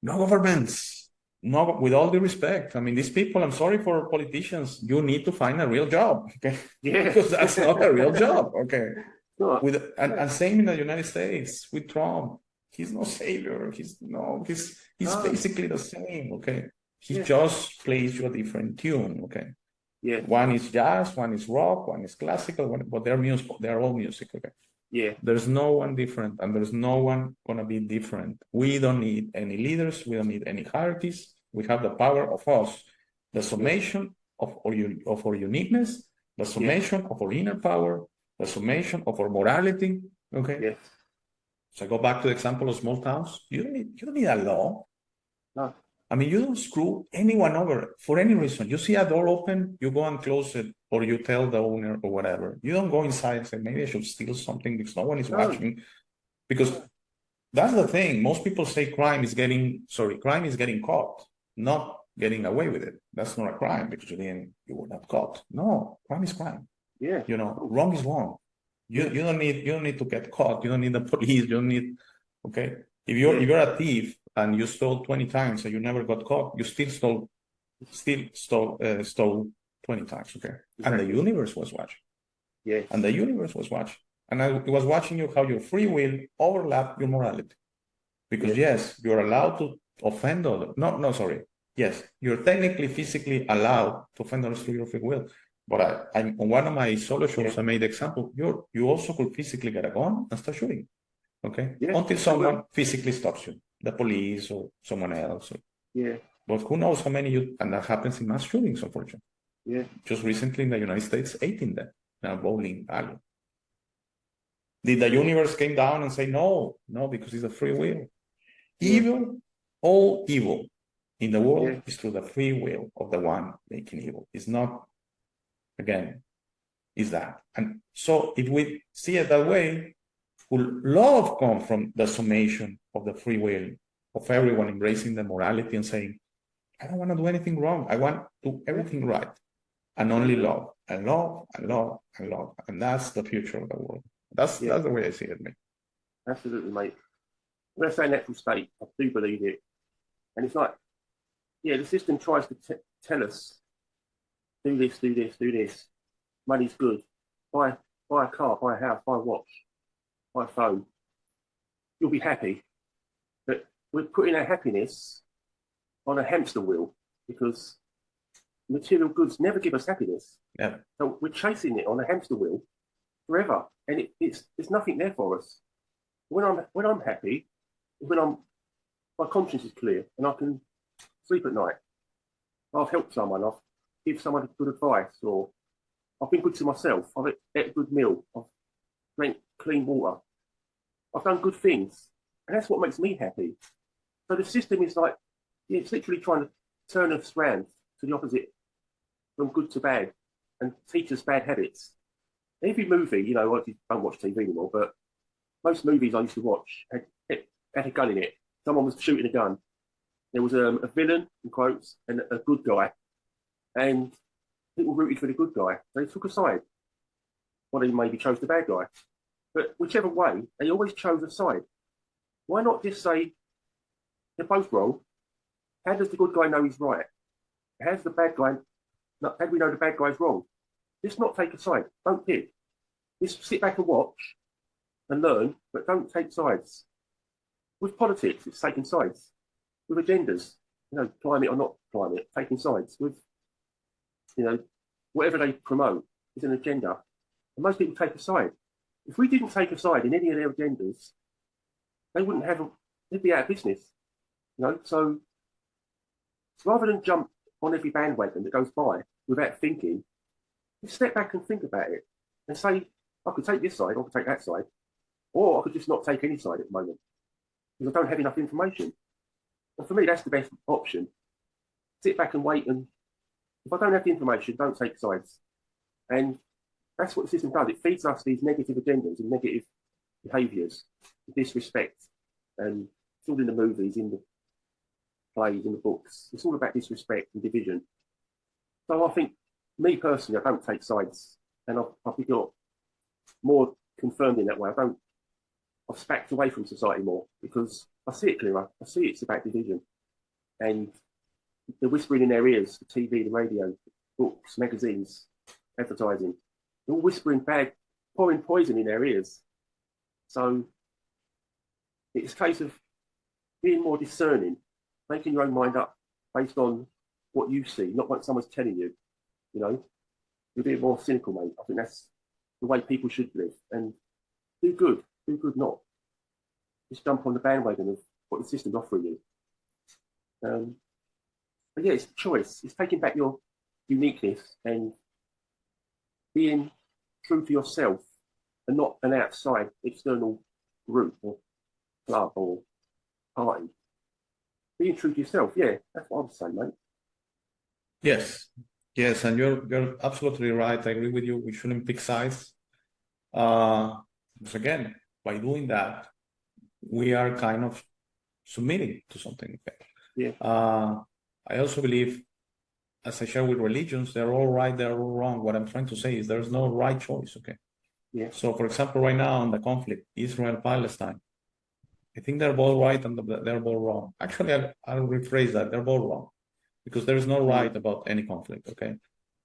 Speaker 1: No governments. No, with all due respect. I mean, these people, I'm sorry for politicians, you need to find a real job. Okay.
Speaker 2: Yeah.
Speaker 1: Because that's not a real job. Okay.
Speaker 2: No.
Speaker 1: And same in the United States with Trump. He's no sailor. He's
Speaker 2: No.
Speaker 1: basically the same. Okay, he
Speaker 2: Yeah.
Speaker 1: just plays you a different tune. Okay,
Speaker 2: Yeah.
Speaker 1: one is jazz, one is rock, one is classical, but they're music. They're all music. Okay,
Speaker 2: Yeah.
Speaker 1: there's no one different, and there's no one gonna be different. We don't need any leaders. We don't need any hierarchies. We have the power of us, the summation of our uniqueness, the summation of our inner power, the summation of our morality. Okay.
Speaker 2: Yes.
Speaker 1: So I go back to the example of small towns. You don't need a law.
Speaker 2: No.
Speaker 1: I mean, you don't screw anyone over for any reason. You see a door open, you go and close it, or you tell the owner or whatever. You don't go inside and say, maybe I should steal something because no one is watching. Because that's the thing. Most people say crime is getting caught, not getting away with it. That's not a crime because you were not caught. No, crime is crime.
Speaker 2: Yeah.
Speaker 1: Wrong is wrong. You don't need to get caught. You don't need the police. You don't need, okay. If you're a thief and you stole 20 times and you never got caught, you still stole 20 times, okay? Exactly. And the universe was watching.
Speaker 2: Yes.
Speaker 1: And the universe was watching. And it was watching you how your free will overlapped your morality. Because yes, you're allowed to offend others. No, sorry. Yes, you're technically, physically allowed to offend others through your free will. But on one of my solo shows, I made the example, you also could physically get a gun and start shooting. Okay? Yeah, until someone physically stops you, the police or someone else. But who knows how many and that happens in mass shootings, unfortunately.
Speaker 2: Yeah.
Speaker 1: Just recently in the United States, 18 dead in a bowling alley. Did the universe came down and say no, because it's a free will. All evil in the world is through the free will of the one making evil. It's not, again, is that. And so if we see it that way, will love come from the summation of the free will of everyone embracing the morality and saying, I don't want to do anything wrong. I want to do everything right. And only love and love and love and love. And that's the future of the world. That's the way I see it, mate.
Speaker 2: Absolutely, mate. When I say natural state, I do believe it. And it's like, the system tries to tell us, do this, do this, do this. Money's good. Buy a car, buy a house, buy a watch, buy a phone. You'll be happy. But we're putting our happiness on a hamster wheel because material goods never give us happiness.
Speaker 1: Yeah.
Speaker 2: So we're chasing it on a hamster wheel forever. And there's nothing there for us. When I'm happy, my conscience is clear and I can sleep at night. I've helped someone, I've given someone good advice, or I've been good to myself, I've ate a good meal, I've drank clean water. I've done good things. And that's what makes me happy. So the system is like, it's literally trying to turn us around to the opposite, from good to bad, and teach us bad habits. Every movie, I don't watch TV anymore, but most movies I used to watch had a gun in it. Someone was shooting a gun. There was a villain, in quotes, and a good guy. And people rooted for the good guy. They took a side. Or they maybe chose the bad guy. But whichever way, they always chose a side. Why not just say, they're both wrong? How does the good guy know he's right? How do we know the bad guy's wrong? Just not take a side. Don't pick. Just sit back and watch and learn, but don't take sides. With politics, it's taking sides. With agendas, climate or not climate, taking sides. With, whatever they promote is an agenda. And most people take a side. If we didn't take a side in any of their agendas, they'd be out of business. So rather than jump on every bandwagon that goes by without thinking, just step back and think about it and say, I could take this side, I could take that side, or I could just not take any side at the moment because I don't have enough information. And for me, that's the best option. Sit back and wait, and if I don't have the information, don't take sides. And that's what the system does. It feeds us these negative agendas and negative behaviours, disrespect. And it's all in the movies, in the plays, in the books. It's all about disrespect and division. So I think, me personally, I don't take sides. And I've got more confirmed in that way. I've spacked away from society more because I see it clearer. I see it's about division. And they're whispering in their ears, the TV, the radio, books, magazines, advertising. They're all whispering pouring poison in their ears. So it's a case of being more discerning, making your own mind up based on what you see, not what someone's telling you. You know, you're a bit more cynical, mate. I think that's the way people should live. And do good, not just jump on the bandwagon of what the system's offering you. But yeah, it's a choice. It's taking back your uniqueness and being true to yourself and not an outside external group or club or party. Being true to yourself, yeah, that's what I would say, mate.
Speaker 1: Yes, yes, and you're absolutely right. I agree with you. We shouldn't pick sides. Because again, by doing that, we are kind of submitting to something.
Speaker 2: Yeah.
Speaker 1: I also believe, as I share with religions, they're all right, they're all wrong. What I'm trying to say is there's no right choice. Okay.
Speaker 2: Yeah.
Speaker 1: So, for example, right now in the conflict, Israel-Palestine, I think they're both right and they're both wrong. Actually, I'll rephrase that. They're both wrong because there is no right about any conflict. Okay.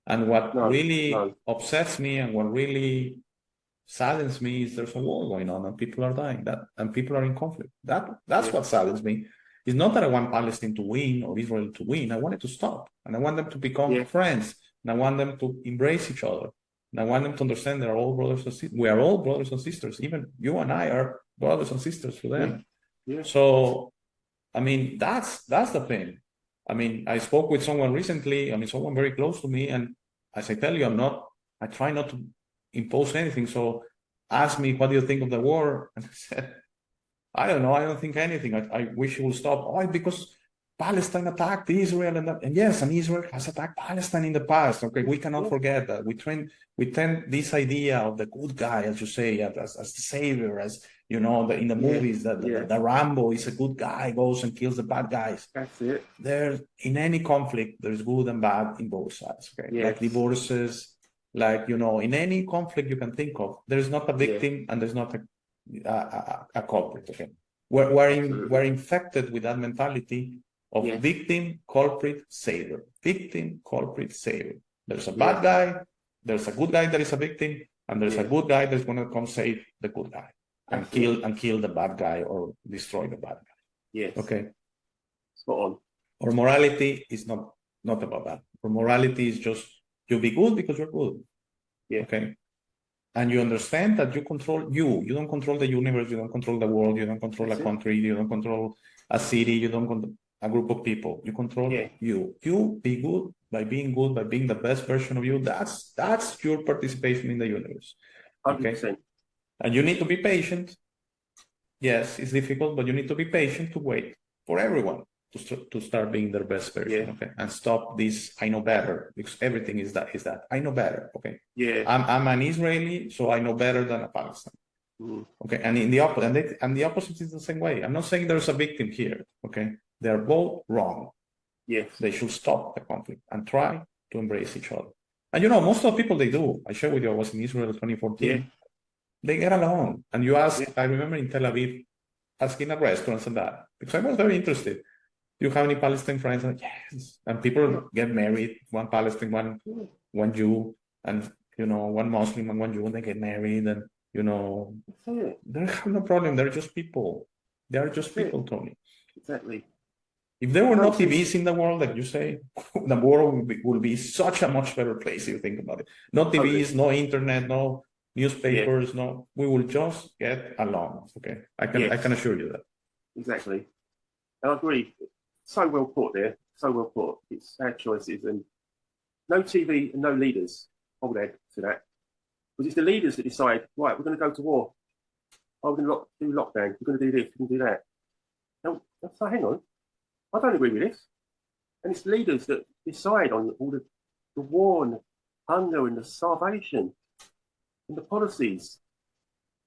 Speaker 1: And what really upsets me and what really saddens me is there's a war going on and people are dying. And people are in conflict. That's what saddens me. It's not that I want Palestine to win or Israel to win. I want it to stop, and I want them to become friends, and I want them to embrace each other, and I want them to understand they're all brothers and sisters. We are all brothers and sisters. Even you and I are brothers and sisters for them.
Speaker 2: Yeah.
Speaker 1: So, I mean, that's the thing. I mean, I spoke with someone recently. I mean, someone very close to me, and as I tell you, I try not to impose anything. So, ask me, what do you think of the war? And I said, I don't know. I don't think anything. I wish it will stop. Why? Because Palestine attacked Israel, and yes, and Israel has attacked Palestine in the past. Okay, we cannot forget that. We tend this idea of the good guy, as you say, as the savior, as you know, in the movies, that the Rambo is a good guy, goes and kills the bad guys.
Speaker 2: That's it.
Speaker 1: There, in any conflict, there's good and bad in both sides. Okay, like divorces, like in any conflict you can think of, there's not a victim and there's not a culprit. Okay, we're infected with that mentality of victim, culprit, savior. Victim, culprit, savior. There's a bad guy, there's a good guy that is a victim, and there's a good guy that's going to come save the good guy and kill the bad guy or destroy the bad guy.
Speaker 2: Yes.
Speaker 1: Okay.
Speaker 2: Spot on.
Speaker 1: Or morality is not about that. Or morality is just you be good because you're good.
Speaker 2: Yeah.
Speaker 1: Okay. And you understand that you control you. You don't control the universe. You don't control the world. You don't control a country. You don't control a city. You don't control a group of people. You control you. You be good by being good, by being the best version of you. That's your participation in the universe. Okay.
Speaker 2: 100%.
Speaker 1: And you need to be patient. Yes, it's difficult, but you need to be patient to wait for everyone to start being their best version, okay, and stop this. I know better, because everything is that I know better, okay.
Speaker 2: Yeah,
Speaker 1: I'm an Israeli, so I know better than a Palestinian. Okay, and in the opposite, and the opposite is the same way. I'm not saying there's a victim here, okay. They're both wrong.
Speaker 2: Yes,
Speaker 1: they should stop the conflict and try to embrace each other. And most of the people they do. I share with you, I was in Israel in 2014.
Speaker 2: Yeah.
Speaker 1: They get along. And you ask, I remember in Tel Aviv, asking at restaurants and that, because I was very interested. Do you have any Palestinian friends? And yes. And people get married, one Palestinian, one Jew, and one Muslim and one Jew, and they get married, and they have no problem. They're just people. They are just people, Tony.
Speaker 2: Exactly.
Speaker 1: If there were no TVs in the world, like you say, the world would be such a much better place if you think about it. No TVs, no internet, no newspapers, no. We will just get along. Okay, I can assure you that. Exactly,
Speaker 2: and I agree. So well put there. So well put. It's our choices, and no TV and no leaders. Hold on to that, because it's the leaders that decide. Right, we're going to go to war. Oh, we're going to do lockdown. We're going to do this. We're going to do that. No, so hang on. I don't agree with this. And it's leaders that decide on all the war and the hunger and the starvation and the policies.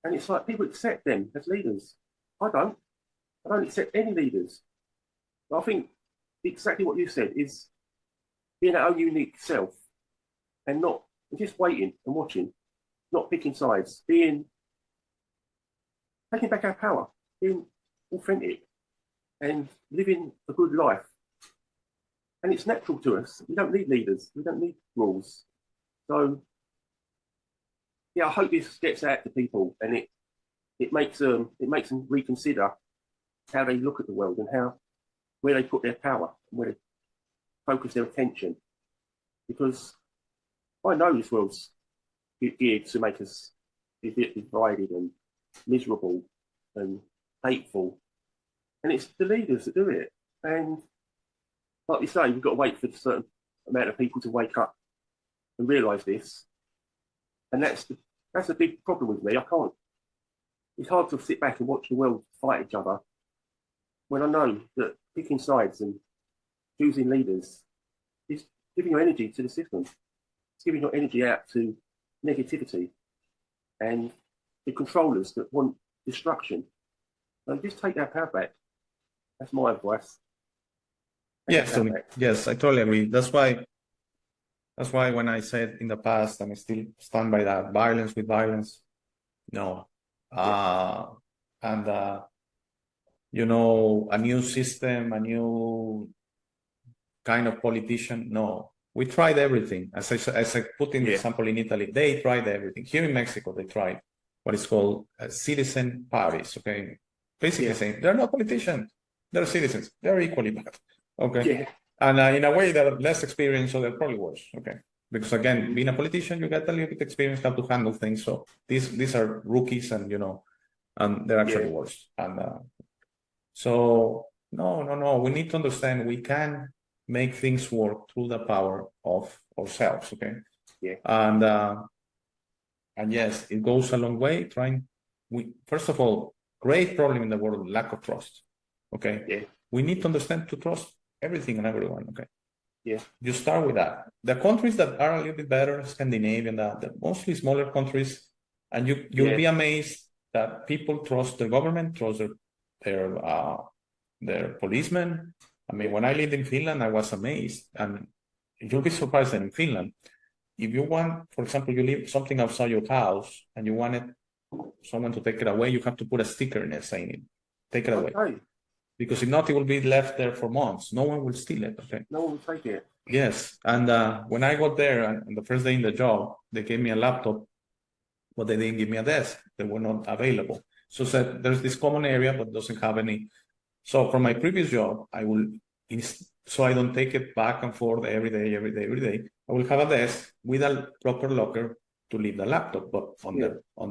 Speaker 2: And it's like people accept them as leaders. I don't accept any leaders. But I think exactly what you said is being our own unique self and not just waiting and watching, not picking sides, taking back our power, being authentic and living a good life. And it's natural to us. We don't need leaders. We don't need rules. So, I hope this gets out to people and it makes them reconsider how they look at the world and where they put their power, where they focus their attention. Because I know this world's geared to make us divided and miserable and hateful, and it's the leaders that do it. And like you say, we've got to wait for a certain amount of people to wake up and realise this, and that's a big problem with me. I can't. It's hard to sit back and watch the world fight each other when I know that picking sides and choosing leaders is giving your energy to the system. It's giving your energy out to negativity and the controllers that want destruction. So just take that power back. That's my advice.
Speaker 1: Yes, Tony. Yes, I totally agree. That's why when I said in the past, and I still stand by that, violence with violence, no. You know, a new system, a new kind of politician, no. We tried everything. As I put in the example in Italy, they tried everything. Here in Mexico, they tried what is called citizen parties, okay? Basically saying, they're not politicians, they're citizens. They're equally bad, okay? Yeah. And in a way, they're less experienced, so they're probably worse, okay? Because again, being a politician, you get a little bit experience how to handle things. So these are rookies, and you know, and they're actually worse. And so no, we need to understand we can make things work through the power of ourselves, okay? Yeah. And yes, it goes a long way. First of all, great problem in the world, lack of trust, okay? Yeah. We need to understand to trust everything and everyone, okay? Yeah. You start with that. The countries that are a little bit better, Scandinavian, the mostly smaller countries, and you'll be amazed that people trust the government, trust their policemen. I mean, when I lived in Finland, I was amazed, and you'll be surprised that in Finland, if you want, for example, you leave something outside your house and you wanted someone to take it away, you have to put a sticker in it saying, take it away. Okay. Because if not, it will be left there for months. No one will steal it, okay? No one will take it. Yes, and when I got there, and the first day in the job, they gave me a laptop, but they didn't give me a desk. They were not available. So said, there's this common area, but doesn't have any. So from my previous job, so I don't take it back and forth every day. I will have a desk with a proper locker to leave the laptop, but on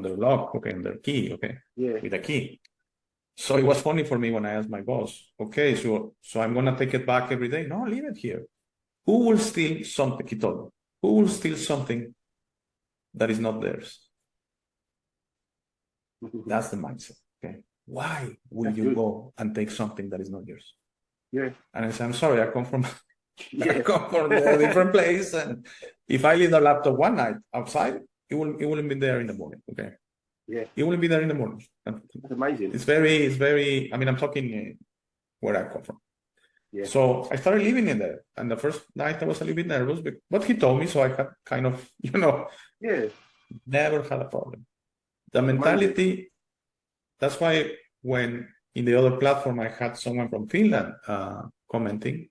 Speaker 1: the lock, okay, on the key, okay, with a key. So it was funny for me when I asked my boss, okay, so I'm gonna take it back every day. No, leave it here. Who will steal something? He told me. Who will steal something that is not theirs? That's the mindset. Okay. Why will you go and take something that is not yours? Yeah. And I said, I'm sorry, I come from a different place, and if I leave the laptop one night outside, it wouldn't be there in the morning. Okay. Yeah. It wouldn't be there in the morning. That's amazing. It's very. I mean, I'm talking where I come from. Yeah. So I started living in there, and the first night I was a little bit nervous, but he told me, so I had kind of, never had a problem. The mentality. That's why when in the other platform I had someone from Finland commenting,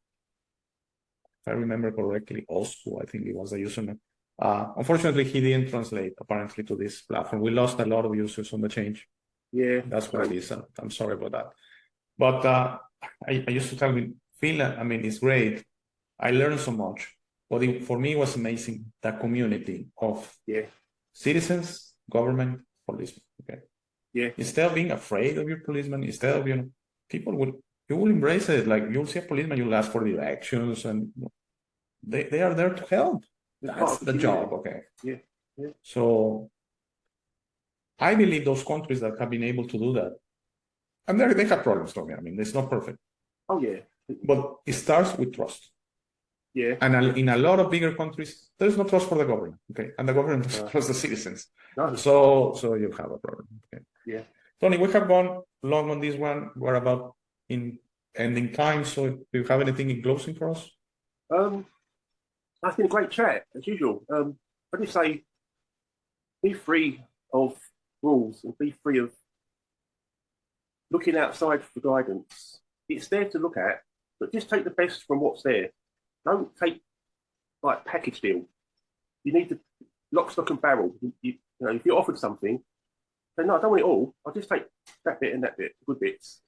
Speaker 1: if I remember correctly, Osku, I think it was the username. Unfortunately, he didn't translate apparently to this platform. We lost a lot of users on the change. Yeah, that's what it is. I'm sorry about that. But I used to tell me, Finland, I mean, it's great. I learned so much. But for me, it was amazing, the community of citizens, government, policemen. Okay. Yeah. Instead of being afraid of your policeman, instead of, you will embrace it. Like, you'll see a policeman, you'll ask for directions, and they are there to help. That's the job, okay? Yeah. Yeah. So I believe those countries that have been able to do that, and they have problems, Tommy. I mean, it's not perfect. Oh, yeah. But it starts with trust. Yeah. And in a lot of bigger countries, there's no trust for the government, okay? And the government doesn't trust the citizens. No. So you have a problem, okay? Yeah. Tony, we have gone long on this one. We're about in ending time. So do you have anything in closing for us? That's been a great chat, as usual. I just say, be free of rules and be free of looking outside for guidance. It's there to look at, but just take the best from what's there. Don't take like package deal. You need to lock, stock, and barrel. You know, if you're offered something, then no, I don't want it all. I'll just take that bit and that bit, good bits,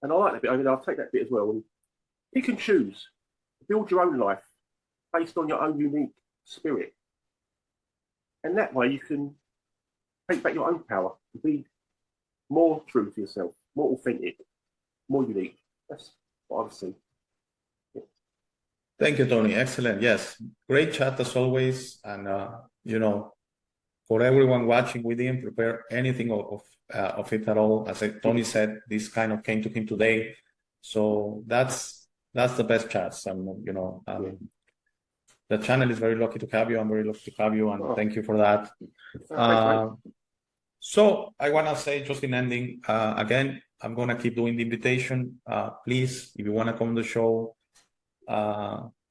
Speaker 2: And I like that bit. I mean, I'll take that bit as well. And pick and choose. Build your own life based on your own unique spirit. And that way you can take back your own power and be more true to yourself, more authentic, more unique. That's what I've seen. Yeah.
Speaker 1: Thank you, Tony. Excellent. Yes, great chat as always. And you know, for everyone watching, we didn't prepare anything of it at all. As Tony said, this kind of came to him today. So that's the best chats. And you know, the channel is very lucky to have you. I'm very lucky to have you, and thank you for that. So I want to say, just in ending, again, I'm going to keep doing the invitation. Please, if you want to come on the show,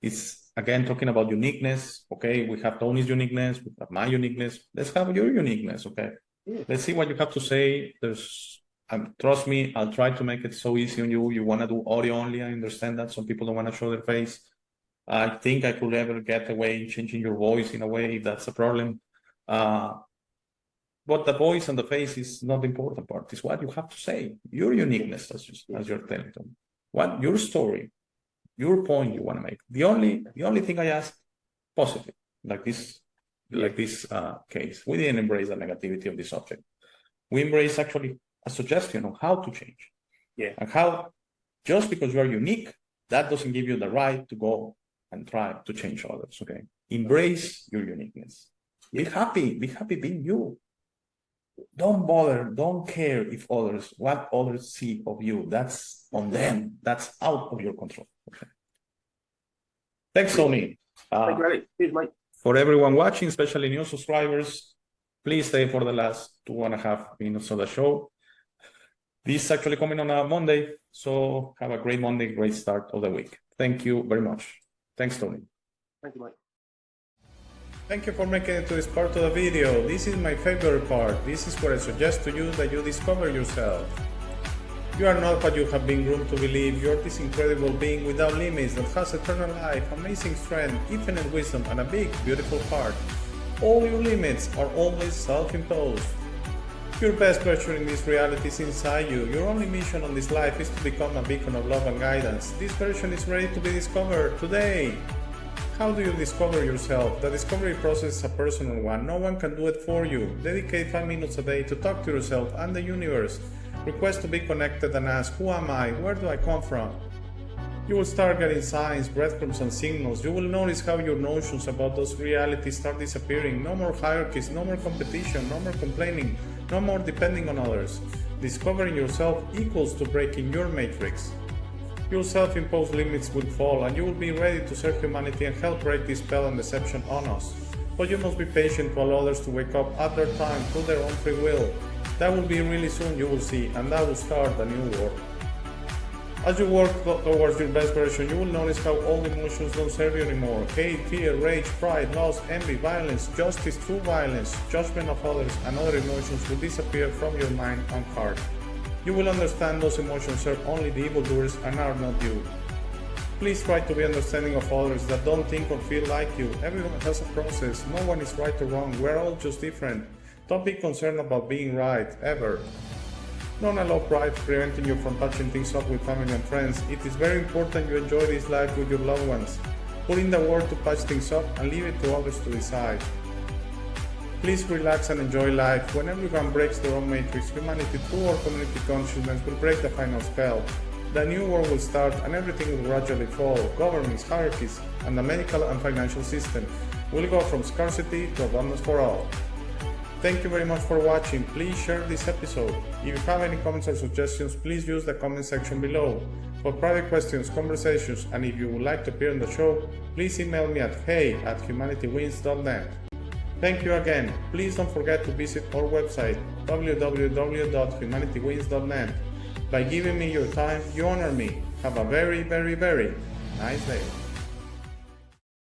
Speaker 1: it's, again, talking about uniqueness, okay? We have Tony's uniqueness, we have my uniqueness. Let's have your uniqueness, okay?
Speaker 2: Yeah.
Speaker 1: Let's see what you have to say. Trust me, I'll try to make it so easy on you. You want to do audio only, I understand that. Some people don't want to show their face. I think I could ever get away changing your voice in a way, if that's a problem. But the voice and the face is not the important part. It's what you have to say, your uniqueness, as you're telling them. What your story, your point you want to make. The only thing I ask, positive, like this case. We didn't embrace the negativity of the subject. We embrace actually a suggestion on how to change.
Speaker 2: Yeah.
Speaker 1: And how, just because you are unique, that doesn't give you the right to go and try to change others. Okay. Embrace your uniqueness. Be happy being you. Don't bother, don't care what others see of you. That's on them. That's out of your control. Okay. Thanks, Tony.
Speaker 2: Thank you, Alex. Cheers, mate.
Speaker 1: For everyone watching, especially new subscribers, please stay for the last 2.5 minutes of the show. This is actually coming on a Monday, so have a great Monday, great start of the week. Thank you very much. Thanks, Tony.
Speaker 2: Thank you, mate.
Speaker 1: Thank you for making it to this part of the video. This is my favorite part. This is where I suggest to you that you discover yourself. You are not what you have been groomed to believe. You are this incredible being without limits that has eternal life, amazing strength, infinite wisdom, and a big, beautiful heart. All your limits are always self-imposed. Your best version in this reality is inside you. Your only mission on this life is to become a beacon of love and guidance. This version is ready to be discovered today. How do you discover yourself? The discovery process is a personal one. No one can do it for you. Dedicate 5 minutes a day to talk to yourself and the universe. Request to be connected and ask, who am I? Where do I come from? You will start getting signs, breadcrumbs, and signals. You will notice how your notions about those realities start disappearing. No more hierarchies, no more competition, no more complaining, no more depending on others. Discovering yourself equals to breaking your matrix. Your self-imposed limits will fall, and you will be ready to serve humanity and help break this spell and deception on us. But you must be patient to allow others to wake up at their time through their own free will. That will be really soon, you will see, and that will start a new world. As you work towards your best version, you will notice how all emotions don't serve you anymore. Hate, fear, rage, pride, loss, envy, violence, justice, true violence, judgment of others, and other emotions will disappear from your mind and heart. You will understand those emotions serve only the evildoers and are not you. Please try to be understanding of others that don't think or feel like you. Everyone has a process. No one is right or wrong. We're all just different. Don't be concerned about being right, ever. Don't allow pride preventing you from touching things up with family and friends. It is very important you enjoy this life with your loved ones. Put in the work to patch things up and leave it to others to decide. Please relax and enjoy life. When everyone breaks their own matrix, humanity through our community consciousness will break the final spell. The new world will start and everything will gradually fall. Governments, hierarchies, and the medical and financial system will go from scarcity to abundance for all. Thank you very much for watching. Please share this episode. If you have any comments or suggestions, please use the comment section below. For private questions, conversations, and if you would like to appear on the show, please email me at hey@humanitywins.net. Thank you again. Please don't forget to visit our website www.humanitywins.net. By giving me your time, you honor me. Have a very, very, very nice day.